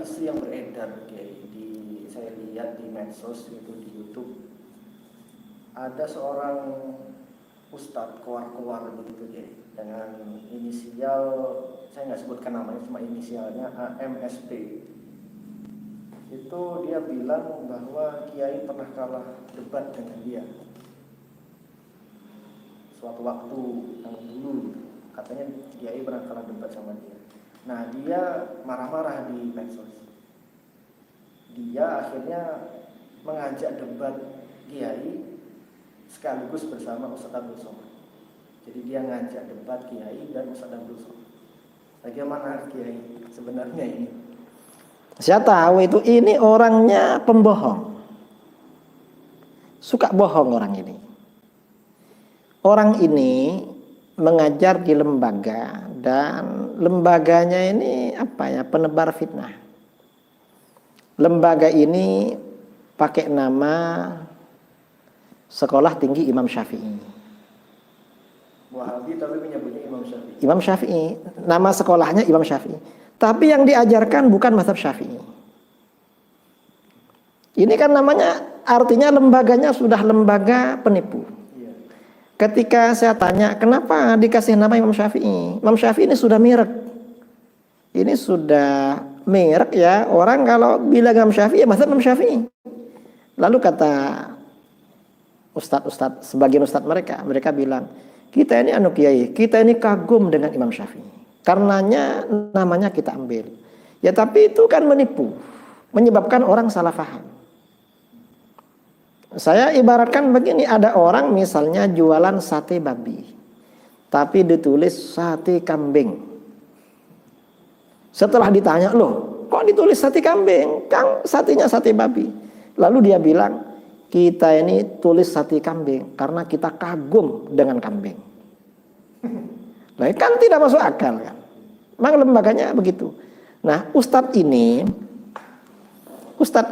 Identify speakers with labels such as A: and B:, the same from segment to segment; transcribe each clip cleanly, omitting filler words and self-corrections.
A: isu yang beredar saya lihat di medsos itu di YouTube, ada seorang ustadz koar-koar begitu ya, dengan inisial, saya nggak sebutkan namanya, cuma inisialnya AMSP. Itu dia bilang bahwa Kiai pernah kalah debat dengan dia suatu waktu yang dulu, katanya Kiai pernah kalah debat sama dia. Nah, dia marah-marah di medsos. Dia akhirnya mengajak debat Kiai sekaligus bersama Ustadz Abdul Somad. Jadi dia ngajak debat Kiai dan Ustadz Abdul Somad. Bagaimana Kiai sebenarnya ini?
B: Saya tahu itu, ini orangnya pembohong. Suka bohong orang ini. Orang ini mengajar di lembaga, dan lembaganya ini penebar fitnah. Lembaga ini pakai nama Sekolah Tinggi Imam Syafi'i.
A: Wahabi tapi menyebutnya Imam Syafi'i.
B: Imam Syafi'i, nama sekolahnya Imam Syafi'i. Tapi yang diajarkan bukan mazhab Syafi'i. Ini kan namanya, artinya lembaganya sudah lembaga penipu. Ketika saya tanya, kenapa dikasih nama Imam Syafi'i? Imam Syafi'i ini sudah merek. Ini sudah merek ya, orang kalau bilang Imam Syafi'i, ya mazhab Imam Syafi'i. Lalu kata ustadz, sebagian ustadz mereka bilang, kita ini Kiai, kita ini kagum dengan Imam Syafi'i. Karenanya namanya kita ambil. Ya tapi itu kan menipu, menyebabkan orang salah paham. Saya ibaratkan begini, ada orang misalnya jualan sate babi, tapi ditulis sate kambing. Setelah ditanya, loh kok ditulis sate kambing? Kang, satenya sate babi. Lalu dia bilang, kita ini tulis sate kambing karena kita kagum dengan kambing. Nah, kan tidak masuk akal kan. Memang lembaganya begitu. Nah, Ustadz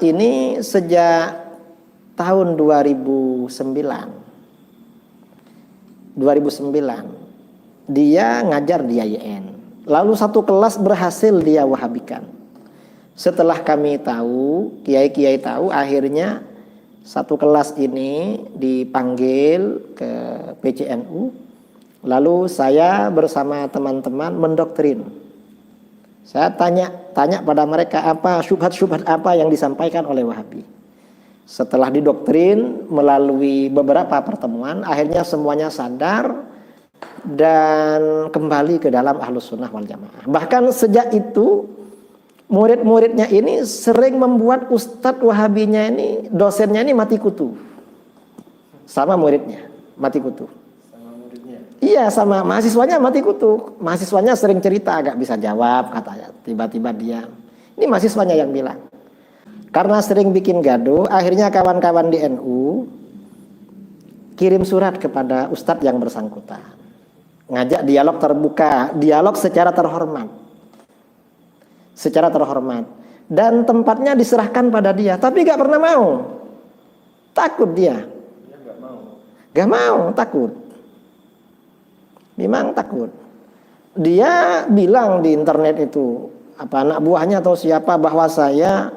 B: ini sejak tahun 2009 dia ngajar di IAIN. Lalu satu kelas berhasil dia wahabikan. Setelah kami tahu, kiai-kiai tahu, akhirnya satu kelas ini dipanggil ke PCNU. Lalu saya bersama teman-teman mendoktrin. Saya tanya pada mereka apa syubhat-syubhat apa yang disampaikan oleh Wahabi. Setelah didoktrin melalui beberapa pertemuan, akhirnya semuanya sadar dan kembali ke dalam Ahlus Sunnah wal Jamaah. Bahkan sejak itu murid-muridnya ini sering membuat ustadz Wahabinya ini, dosennya ini mati kutu sama muridnya, mati kutu. Iya, sama mahasiswanya mati kutu. Mahasiswanya sering cerita, agak bisa jawab katanya. Tiba-tiba diam. Ini mahasiswanya yang bilang. Karena sering bikin gaduh, akhirnya kawan-kawan di NU kirim surat kepada ustadz yang bersangkutan. Ngajak dialog terbuka, dialog secara terhormat. Secara terhormat. Dan tempatnya diserahkan pada dia, tapi gak pernah mau. Takut dia. Gak mau, takut. Memang takut. Dia bilang di internet itu, anak buahnya atau siapa, bahwa saya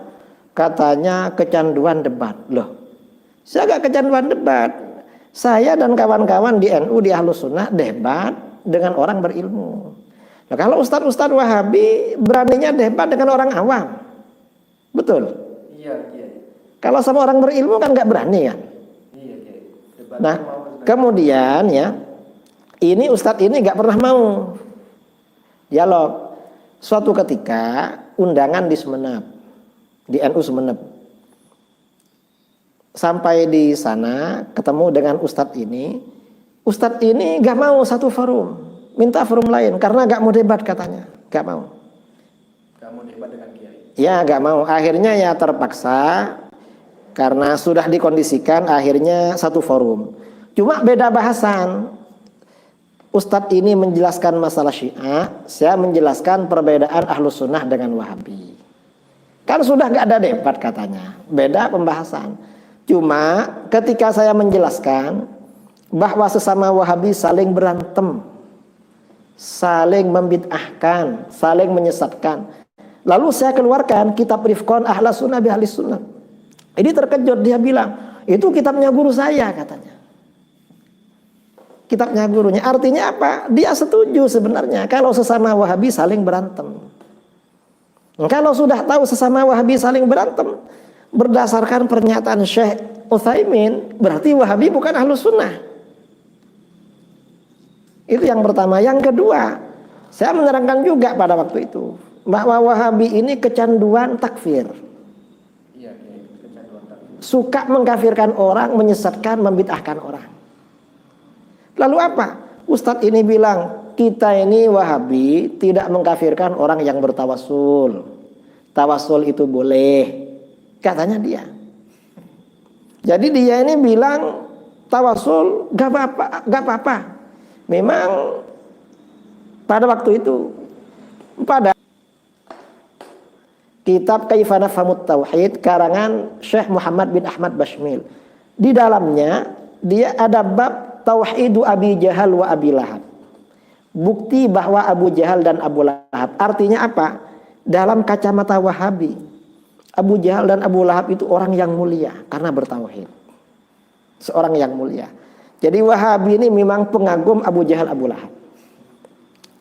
B: katanya kecanduan debat. Loh, saya gak kecanduan debat. Saya dan kawan-kawan di NU, di Ahlus Sunnah debat dengan orang berilmu. Nah, kalau ustadz-ustadz Wahabi beraninya debat dengan orang awam. Betul? Iya. Kalau sama orang berilmu kan gak berani kan? Iya. Nah, kemudian ya, ini ustadz ini gak pernah mau dialog. Suatu ketika undangan di Sumeneb, di NU Sumeneb. Sampai di sana ketemu dengan ustadz ini. Ustadz ini gak mau satu forum, minta forum lain karena gak mau debat katanya. Gak mau. Gak mau debat dengan kiai. Ya gak mau. Akhirnya ya terpaksa karena sudah dikondisikan, akhirnya satu forum. Cuma beda bahasan. Ustadz ini menjelaskan masalah Syiah, saya menjelaskan perbedaan Ahlus Sunnah dengan Wahabi. Kan sudah gak ada debat katanya, beda pembahasan. Cuma ketika saya menjelaskan bahwa sesama Wahabi saling berantem, saling membid'ahkan, saling menyesatkan, Lalu saya keluarkan kitab Rifqon Ahlas Sunnah bi Ahlis Sunnah. Ini terkejut, dia bilang, itu kitabnya guru saya katanya. Kitabnya gurunya. Artinya apa? Dia setuju sebenarnya kalau sesama Wahabi saling berantem. Kalau sudah tahu sesama Wahabi saling berantem, berdasarkan pernyataan Syekh Utsaimin, berarti Wahabi bukan Ahlus Sunnah. Itu yang pertama. Yang kedua, saya menerangkan juga pada waktu itu bahwa Wahabi ini kecanduan takfir.
A: Iya, kecanduan takfir.
B: Suka mengkafirkan orang, menyesatkan, membid'ahkan orang. Lalu apa? Ustadz ini bilang, kita ini Wahabi tidak mengkafirkan orang yang bertawassul. Tawassul itu boleh, katanya dia. Jadi dia ini bilang tawassul gak apa-apa. Memang pada waktu itu pada kitab Kaifa Nafhamut Tauhid karangan Syekh Muhammad bin Ahmad Bashmil, di dalamnya dia ada bab Tauhidu Abi Jahal wa Abi Lahab. Bukti bahwa Abu Jahal dan Abu Lahab. Artinya apa? Dalam kacamata Wahabi, Abu Jahal dan Abu Lahab itu orang yang mulia karena bertauhid. Seorang yang mulia. Jadi Wahabi ini memang pengagum Abu Jahal, Abu Lahab.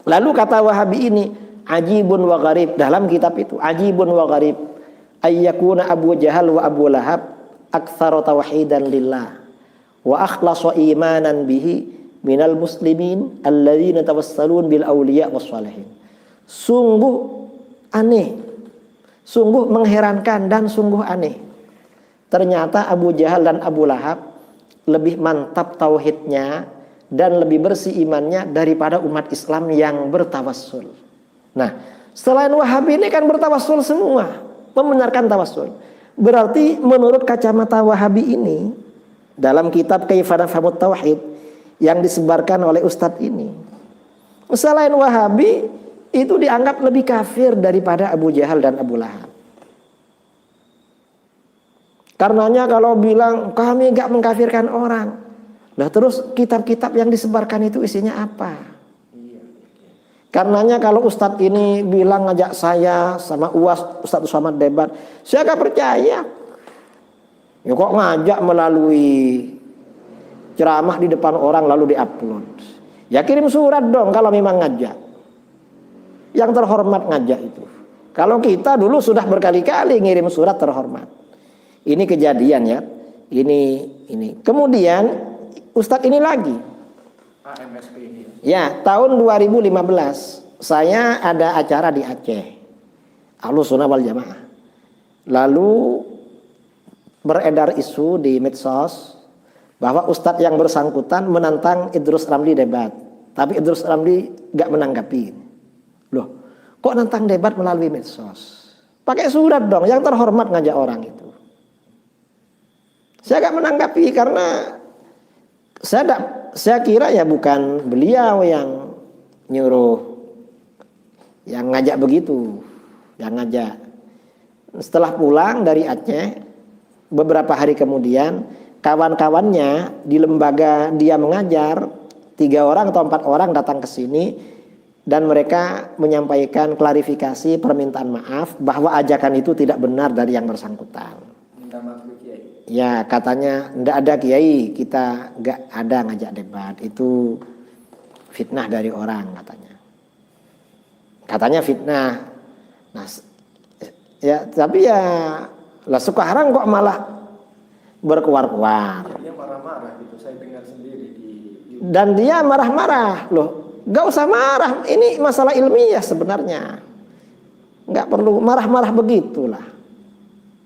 B: Lalu kata Wahabi ini, ajibun wa gharib, dalam kitab itu, ajibun wa gharib ayyakuna Abu Jahal wa Abu Lahab aktsara tauhidan lillah wa akhlasa imanan bihi minal muslimin alladzina tawassalun bil awliya was salihin. Sungguh aneh, sungguh mengherankan dan sungguh aneh. Ternyata Abu Jahal dan Abu Lahab lebih mantap tauhidnya dan lebih bersih imannya daripada umat Islam yang bertawassul. Nah, selain Wahabi ini kan bertawassul semua, membenarkan tawassul. Berarti menurut kacamata Wahabi ini, dalam kitab Kaifa Nafhamut Tauhid yang disebarkan oleh Ustadz ini, selain Wahabi itu dianggap lebih kafir daripada Abu Jahal dan Abu Lahab. Karenanya kalau bilang kami gak mengkafirkan orang, nah terus kitab-kitab yang disebarkan itu isinya apa? Karenanya kalau Ustadz ini bilang ngajak saya sama UAS, Ustadz Somad debat, saya gak percaya. Ya kok ngajak melalui ceramah di depan orang lalu diupload. Ya kirim surat dong kalau memang ngajak. Yang terhormat ngajak itu. Kalau kita dulu sudah berkali-kali ngirim surat terhormat. Ini kejadian ya. Ini. Kemudian Ustadz ini lagi.
A: AMSP ini.
B: Ya, tahun 2015 saya ada acara di Aceh. Ahlus Sunnah wal Jamaah. Lalu beredar isu di medsos bahwa Ustadz yang bersangkutan menantang Idrus Ramli debat, tapi Idrus Ramli gak menanggapi. Loh, kok nantang debat melalui medsos? Pakai surat dong, yang terhormat ngajak orang itu. Saya gak menanggapi karena saya kira ya bukan beliau yang nyuruh, yang ngajak begitu, yang ngajak. Setelah pulang dari Aceh, beberapa hari kemudian kawan-kawannya di lembaga dia mengajar, 3 orang atau 4 orang datang ke sini dan mereka menyampaikan klarifikasi permintaan maaf bahwa ajakan itu tidak benar dari yang bersangkutan.
A: Minta maaf ke Kiai.
B: Ya katanya ndak ada Kiai, kita nggak ada ngajak debat, itu fitnah dari orang katanya. Katanya fitnah. Nah ya tapi ya lah sekarang kok malah berkuar-kuar.
A: Dia marah-marah gitu, saya dengar sendiri di YouTube.
B: Dan dia marah-marah. Loh, gak usah marah. Ini masalah ilmiah sebenarnya. Gak perlu marah-marah begitulah.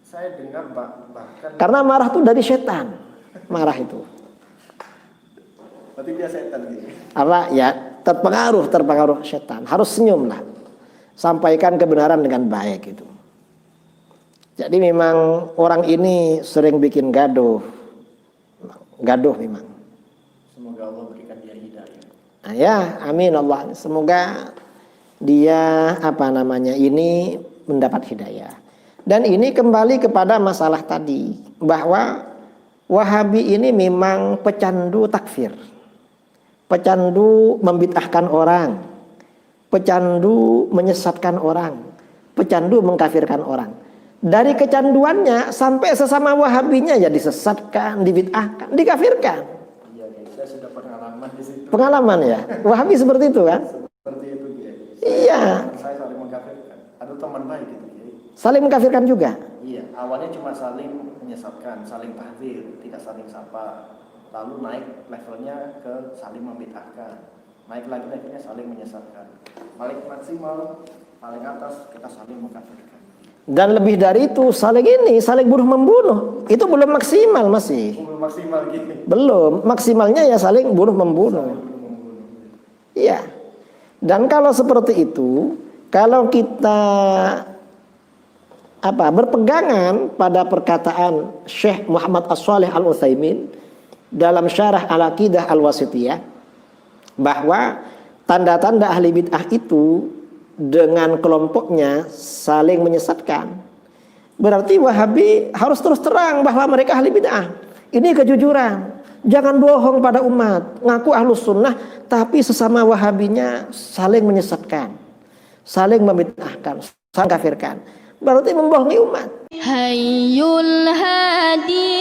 A: Saya dengar bahkan
B: Karena marah tuh dari setan. Marah itu.
A: berarti dia setan gitu.
B: Apa ya, terpengaruh setan. Harus senyum lah. Sampaikan kebenaran dengan baik itu. Jadi memang orang ini sering bikin gaduh memang.
A: Semoga Allah berikan dia hidayah.
B: Nah, ya, amin Allah. Semoga dia ini mendapat hidayah. Dan ini kembali kepada masalah tadi bahwa Wahabi ini memang pecandu takfir, pecandu membid'ahkan orang, pecandu menyesatkan orang, pecandu mengkafirkan orang. Dari kecanduannya sampai sesama wahabinya ya disesatkan, dibid'ahkan, dikafirkan.
A: Iya, Kiai. Saya sudah pengalaman di situ.
B: Pengalaman ya, wahabi seperti itu kan?
A: Seperti itu, Kiai.
B: Iya.
A: Saya saling mengkafirkan. Ada teman baik gitu, Kiai.
B: Saling mengkafirkan juga.
A: Iya, awalnya cuma saling menyesatkan, saling tahdzir, tidak saling sapa. Lalu naik levelnya ke saling membid'ahkan. Naik lagi levelnya saling menyesatkan. Paling maksimal, paling atas kita saling mengkafirkan.
B: Dan lebih dari itu saling bunuh membunuh. Itu belum maksimal masih.
A: Belum maksimal gini.
B: Belum, maksimalnya ya saling bunuh membunuh. Iya. Dan kalau seperti itu, kalau kita berpegangan pada perkataan Syekh Muhammad As-Shalih Al-Utsaimin dalam Syarah Al-Aqidah Al-Wasithiyah, bahwa tanda-tanda ahli bid'ah itu dengan kelompoknya saling menyesatkan. Berarti Wahabi harus terus terang bahwa mereka ahli bid'ah. Ini kejujuran. Jangan bohong pada umat. Ngaku ahlus sunnah tapi sesama Wahabinya saling menyesatkan, saling membid'ahkan, saling kafirkan. Berarti membohongi umat.
C: Hayyul hadi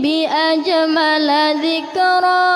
C: bi ajmala dzikra